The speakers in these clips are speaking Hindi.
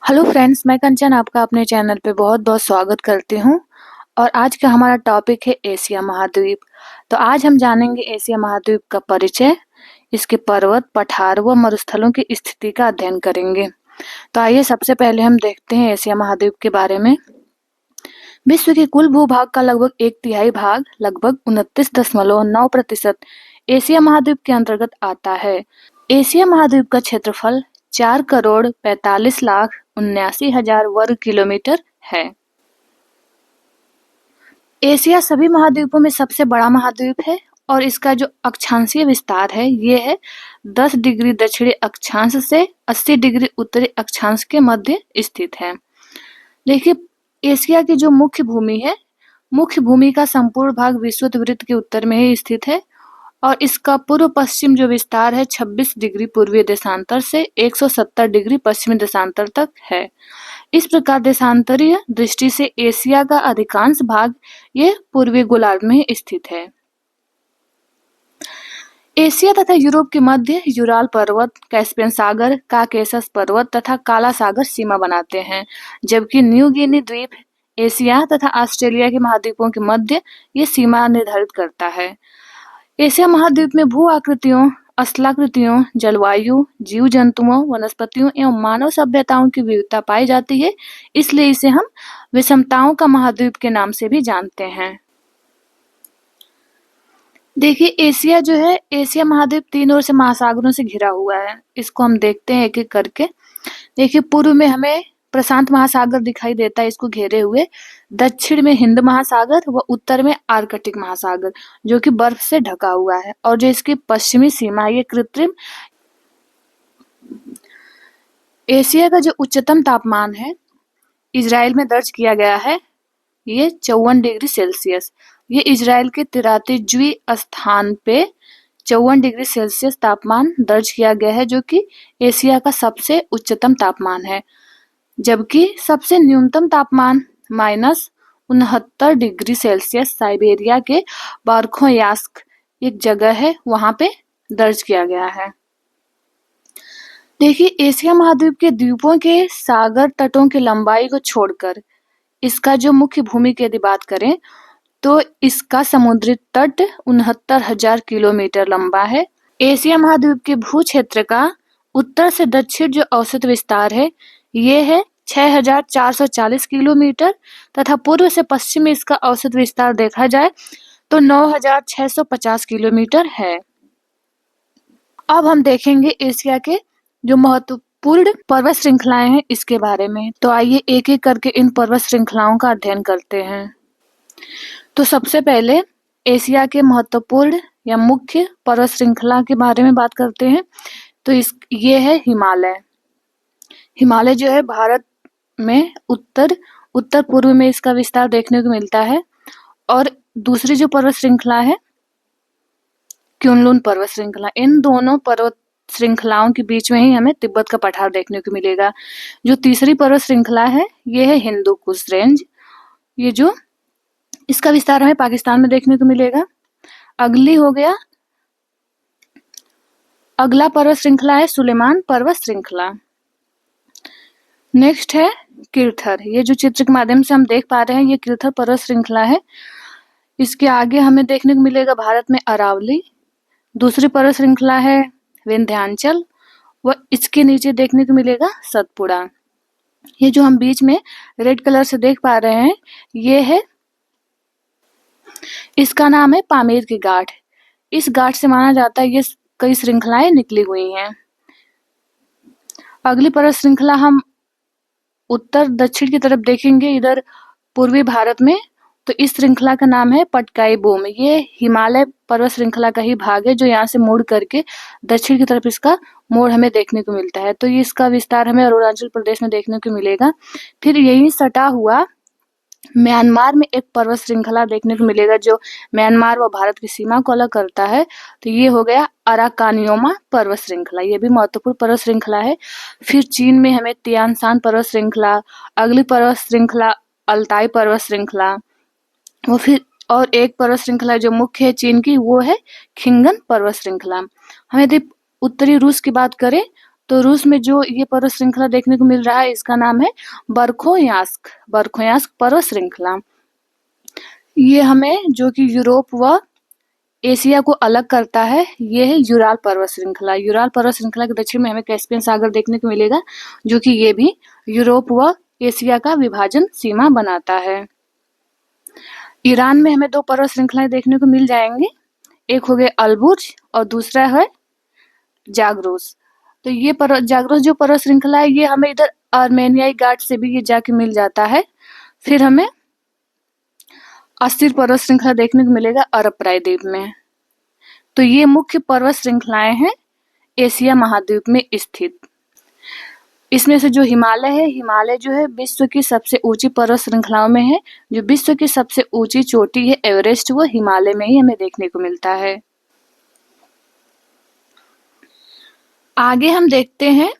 हेलो फ्रेंड्स, मैं कंचन आपका अपने चैनल पे बहुत-बहुत स्वागत करती हूँ और आज का हमारा टॉपिक है एशिया महाद्वीप। तो आज हम जानेंगे एशिया महाद्वीप का परिचय, इसके पर्वत, पठार व मरुस्थलों की स्थिति का अध्ययन करेंगे। तो आइए सबसे पहले हम देखते हैं एशिया महाद्वीप के बारे में। विश्व के कुल भूभाग का लगभग 1/3 भाग, लगभग 29.9% एशिया महाद्वीप के अंतर्गत आता है। एशिया महाद्वीप का क्षेत्रफल 4,45,79,000 वर्ग किलोमीटर है। एशिया सभी महाद्वीपों में सबसे बड़ा महाद्वीप है और इसका जो अक्षांशीय विस्तार है ये है 10 डिग्री दक्षिणी अक्षांश से 80 डिग्री उत्तरी अक्षांश के मध्य स्थित है। देखिए, एशिया की जो मुख्य भूमि है, मुख्य भूमि का संपूर्ण भाग विषुवत वृत्त के उत्तर में ही स्थित है और इसका पूर्व पश्चिम जो विस्तार है 26 डिग्री पूर्वीय देशांतर से 170 डिग्री पश्चिमी देशांतर तक है। इस प्रकार देशांतरीय दृष्टि से एशिया का अधिकांश भाग ये पूर्वी गोलार्ध में स्थित है। एशिया तथा यूरोप के मध्य यूराल पर्वत, कैस्पियन सागर, काकेशस पर्वत तथा काला सागर सीमा बनाते हैं, जबकि न्यू गिनी द्वीप एशिया तथा ऑस्ट्रेलिया के महाद्वीपों के मध्य ये सीमा निर्धारित करता है। एशिया महाद्वीप में भू आकृतियों, स्थलाकृतियों, जलवायु, जीव जंतुओं, वनस्पतियों एवं मानव सभ्यताओं की विविधता पाई जाती है, इसलिए इसे हम विषमताओं का महाद्वीप के नाम से भी जानते हैं। देखिए, एशिया जो है, एशिया महाद्वीप 3 ओर से महासागरों से घिरा हुआ है। इसको हम देखते हैं एक-एक करके। देखिए, पूर्व में हमें प्रशांत महासागर दिखाई देता है इसको घेरे हुए, दक्षिण में हिंद महासागर व उत्तर में आर्कटिक महासागर जो कि बर्फ से ढका हुआ है और जो इसकी पश्चिमी सीमा है ये कृत्रिम। एशिया का जो उच्चतम तापमान है इजराइल में दर्ज किया गया है, ये 54 डिग्री सेल्सियस। ये इजराइल के 33वें स्थान पे 54 डिग्री सेल्सियस तापमान दर्ज किया गया है, जो कि एशिया का सबसे उच्चतम तापमान है। जबकि सबसे न्यूनतम तापमान -69 डिग्री सेल्सियस साइबेरिया के बारखोयास्क एक जगह है, वहां पे दर्ज किया गया है। देखिए, एशिया महाद्वीप के द्वीपों के सागर तटों की लंबाई को छोड़कर इसका जो मुख्य भूमि की यदि बात करें तो इसका समुद्री तट 69,000 किलोमीटर लंबा है। एशिया महाद्वीप के भू क्षेत्र का उत्तर से दक्षिण जो औसत विस्तार है ये है 6,440 किलोमीटर तथा पूर्व से पश्चिम में इसका औसत विस्तार देखा जाए तो 9,650 किलोमीटर है। अब हम देखेंगे एशिया के जो महत्वपूर्ण पर्वत श्रृंखलाएं हैं इसके बारे में। तो आइए एक एक करके इन पर्वत श्रृंखलाओं का अध्ययन करते हैं। तो सबसे पहले एशिया के महत्वपूर्ण या मुख्य पर्वत श्रृंखला के बारे में बात करते हैं। तो ये है हिमालय। हिमालय जो है भारत में उत्तर पूर्व में इसका विस्तार देखने को मिलता है। और दूसरी जो पर्वत श्रृंखला है क्युनलुन पर्वत श्रृंखला, इन दोनों पर्वत श्रृंखलाओं के बीच में ही हमें तिब्बत का पठार देखने को मिलेगा। जो तीसरी पर्वत श्रृंखला है ये है हिंदू कुश रेंज, ये जो इसका विस्तार हमें पाकिस्तान में देखने को मिलेगा। अगला पर्वत श्रृंखला है सुलेमान पर्वत श्रृंखला। नेक्स्ट है किरथर, ये जो चित्र के माध्यम से हम देख पा रहे हैं ये किरथर पर्वत श्रृंखला है। इसके आगे हमें देखने को मिलेगा भारत में अरावली। दूसरी पर्वत श्रृंखला है विंध्याचल व इसके नीचे देखने को मिलेगा सतपुड़ा। ये जो हम बीच में रेड कलर से देख पा रहे हैं ये है, इसका नाम है पामीर की गांठ। इस गांठ से माना जाता है ये कई श्रृंखलाएं निकली हुई हैं। अगली पर्वत श्रृंखला हम उत्तर दक्षिण की तरफ देखेंगे, इधर पूर्वी भारत में। तो इस श्रृंखला का नाम है पटकाई बूम। ये हिमालय पर्वत श्रृंखला का ही भाग है जो यहाँ से मुड़ करके दक्षिण की तरफ इसका मोड़ हमें देखने को मिलता है। तो ये इसका विस्तार हमें अरुणाचल प्रदेश में देखने को मिलेगा। फिर यही सटा हुआ म्यांमार में एक पर्वत श्रृंखला देखने को मिलेगा जो म्यांमार व भारत की सीमा को अलग करता है। तो ये हो गया अराकानियोमा पर्वत श्रृंखला, ये भी महत्वपूर्ण पर्वत श्रृंखला है। फिर चीन में हमें तियानसान पर्वत श्रृंखला, अगली पर्वत श्रृंखला अल्ताई पर्वत श्रृंखला, वो फिर और एक पर्वत श्रृंखला जो मुख्य है चीन की वो है खिंगन पर्वत श्रृंखला। हम यदि उत्तरी रूस की बात करें तो रूस में जो ये पर्वत श्रृंखला देखने को मिल रहा है इसका नाम है बरखोयास्क पर्वत श्रृंखला। ये हमें जो कि यूरोप व एशिया को अलग करता है, ये है यूराल पर्वत श्रृंखला। यूराल पर्वत श्रृंखला के दक्षिण में हमें कैस्पियन सागर देखने को मिलेगा, जो कि ये भी यूरोप व एशिया का विभाजन सीमा बनाता है। ईरान में हमें 2 पर्वत श्रृंखलाएं देखने को मिल जाएंगे, एक हो गए अलबुर्ज और दूसरा है जाग्रोस। तो ये जाग्रोस जो पर्वत श्रृंखला है ये हमें इधर आर्मेनियाई घाट से भी ये जाके मिल जाता है। फिर हमें अस्सीर पर्वत श्रृंखला देखने को मिलेगा अरब प्रायद्वीप में। तो ये मुख्य पर्वत श्रृंखलाएं हैं एशिया महाद्वीप में स्थित। इसमें से जो हिमालय है, हिमालय जो है विश्व की सबसे ऊंची पर्वत श्रृंखलाओं में है। जो विश्व की सबसे ऊंची चोटी है एवरेस्ट, वो हिमालय में ही हमें देखने को मिलता है। आगे हम देखते हैं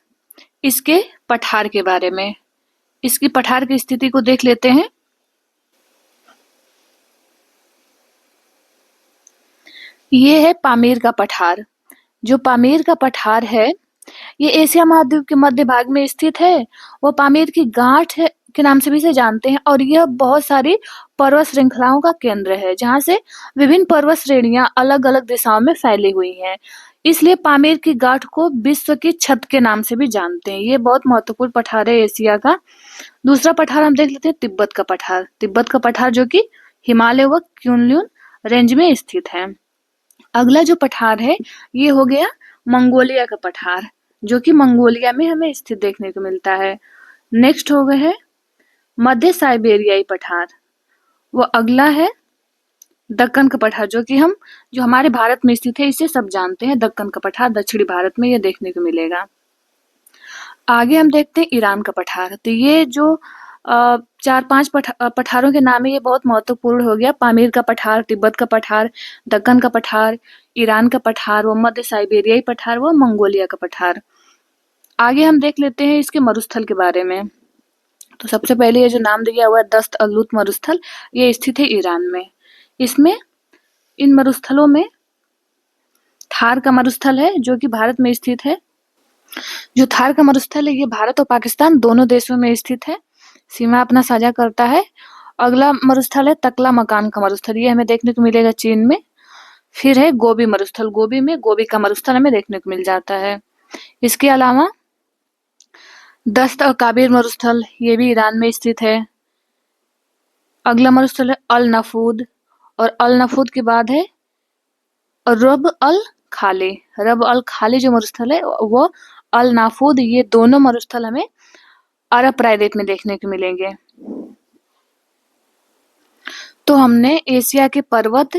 इसके पठार के बारे में। इसकी पठार की स्थिति को देख लेते हैं। ये है पामीर का पठार। जो पामीर का पठार है ये एशिया महाद्वीप के मध्य भाग में स्थित है। वो पामीर की गांठ के नाम से भी इसे जानते हैं और यह बहुत सारी पर्वत श्रृंखलाओं का केंद्र है, जहां से विभिन्न पर्वत श्रेणियां अलग अलग दिशाओं में फैली हुई हैं। इसलिए पामीर की गांठ को विश्व की छत के नाम से भी जानते हैं। ये बहुत महत्वपूर्ण पठार है एशिया का। दूसरा पठार हम देख लेते हैं तिब्बत का पठार। तिब्बत का पठार जो कि हिमालय व क्युनलुन रेंज में स्थित है। अगला जो पठार है ये हो गया मंगोलिया का पठार, जो कि मंगोलिया में हमें स्थित देखने को मिलता है। नेक्स्ट हो गए है मध्य साइबेरियाई पठार। वो अगला है दक्कन का पठार, जो हमारे भारत में स्थित है, इसे सब जानते हैं। दक्कन का पठार दक्षिणी भारत में ये देखने को मिलेगा। आगे हम देखते हैं ईरान का पठार। तो ये जो 4-5 पठारों के नाम है ये बहुत महत्वपूर्ण हो गया। पामीर का पठार, तिब्बत का पठार, दक्कन का पठार, ईरान का पठार, वो मध्य साइबेरियाई पठार, वो मंगोलिया का पठार। आगे हम देख लेते हैं इसके मरुस्थल के बारे में। तो सबसे पहले ये जो नाम दिया हुआ है दस्त अल्लूत मरुस्थल, ये स्थित है ईरान में। इसमें इन मरुस्थलों में थार का मरुस्थल है जो कि भारत में स्थित है। जो थार का मरुस्थल है ये भारत और पाकिस्तान दोनों देशों में स्थित है, सीमा अपना साझा करता है। अगला मरुस्थल है तकला मकान का मरुस्थल, ये हमें देखने को मिलेगा चीन में। फिर है गोबी मरुस्थल, गोबी में गोबी का मरुस्थल हमें देखने को मिल जाता है। इसके अलावा दस्त और काबिर मरुस्थल, ये भी ईरान में स्थित है। अगला मरुस्थल है अल नफूद, और अल नफूद के बाद है रब अल खाले। रब अल खाले जो मरुस्थल है वो अल नाफूद, ये दोनों मरुस्थल हमें अरब प्रायद्वीप में देखने को मिलेंगे। तो हमने एशिया के पर्वत,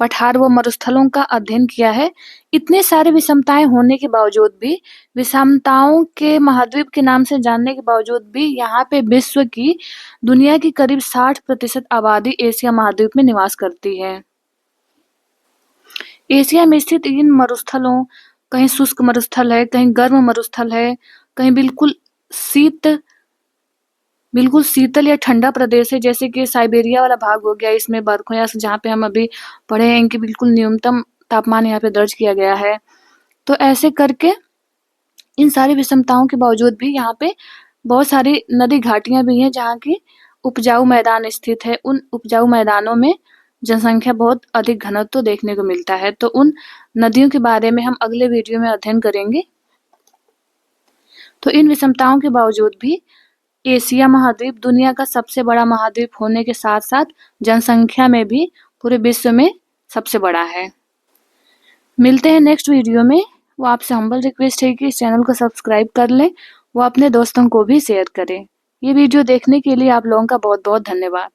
पठार व मरुस्थलों का अध्ययन किया है। इतने सारे विषमताएं होने के बावजूद भी, विषमताओं के महाद्वीप के नाम से जानने के बावजूद भी, यहाँ पे विश्व की दुनिया की करीब 60% आबादी एशिया महाद्वीप में निवास करती है। एशिया में स्थित इन मरुस्थलों, कहीं शुष्क मरुस्थल है, कहीं गर्म मरुस्थल है, कहीं बिल्कुल शीतल या ठंडा प्रदेश है, जैसे कि साइबेरिया वाला भाग हो गया। इसमें बरखोयास्क, जहाँ पे हम अभी पढ़े हैं, इनकी बिल्कुल न्यूनतम तापमान यहाँ पे दर्ज किया गया है। तो ऐसे करके इन सारी विषमताओं के बावजूद भी यहाँ पे बहुत सारी नदी घाटियां भी हैं जहाँ की उपजाऊ मैदान स्थित है। उन उपजाऊ मैदानों में जनसंख्या बहुत अधिक घनत्व देखने को मिलता है। तो उन नदियों के बारे में हम अगले वीडियो में अध्ययन करेंगे। तो इन विषमताओं के बावजूद भी एशिया महाद्वीप दुनिया का सबसे बड़ा महाद्वीप होने के साथ साथ जनसंख्या में भी पूरे विश्व में सबसे बड़ा है। मिलते हैं नेक्स्ट वीडियो में। वो आपसे हम्बल रिक्वेस्ट है कि इस चैनल को सब्सक्राइब कर लें, वो अपने दोस्तों को भी शेयर करें। ये वीडियो देखने के लिए आप लोगों का बहुत बहुत धन्यवाद।